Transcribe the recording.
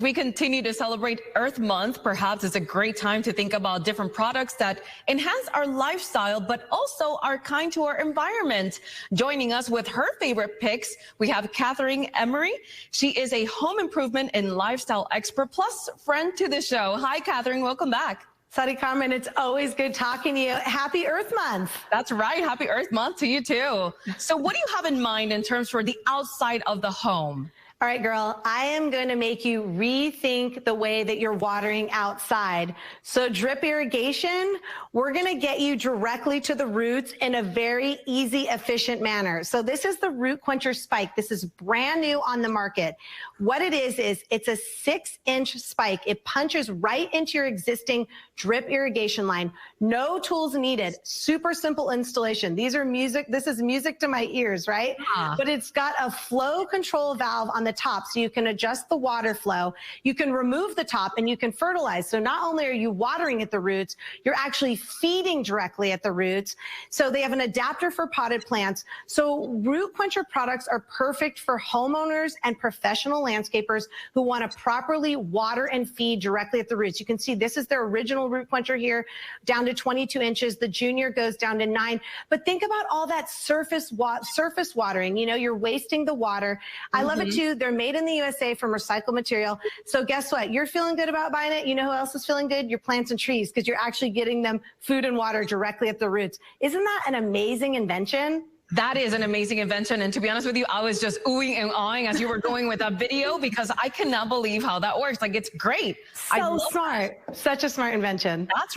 We continue to celebrate Earth Month. Perhaps it's a great time to think about different products that enhance our lifestyle, but also are kind to our environment. Joining us with her favorite picks, we have Catherine Emery. She is a home improvement and lifestyle expert, plus friend to the show. Hi, Catherine. Welcome back. Sarykarmen, it's always good talking to you. Happy Earth Month. That's right. Happy Earth Month to you, too. So what do you have in mind in terms for the outside of the home? All right, girl, I am going to make you rethink the way that you're watering outside. So drip irrigation, we're going to get you directly to the roots in a very easy, efficient manner. So this is the Root Quencher spike. This is brand new on the market. What it is it's a 6-inch spike. It punches right into your existing drip irrigation line. No tools needed. Super simple installation. These are music. This is music to my ears, right? Yeah. But it's got a flow control valve on the top, so you can adjust the water flow. You can remove the top and you can fertilize. So not only are you watering at the roots, you're actually feeding directly at the roots. So they have an adapter for potted plants. So Root Quencher products are perfect for homeowners and professional landscapers who want to properly water and feed directly at the roots. You can see this is their original Root Quencher here, down to 22 inches. The junior goes down to 9. But think about all that surface watering. You know, you're wasting the water. I love it too. They're made in the USA from recycled material. So guess what? You're feeling good about buying it. You know who else is feeling good? Your plants and trees, because you're actually getting them food and water directly at the roots. Isn't that an amazing invention? That is an amazing invention. And to be honest with you, I was just oohing and awing as you were going with that video, because I cannot believe how that works. Like, it's great. So smart. Such a smart invention. That's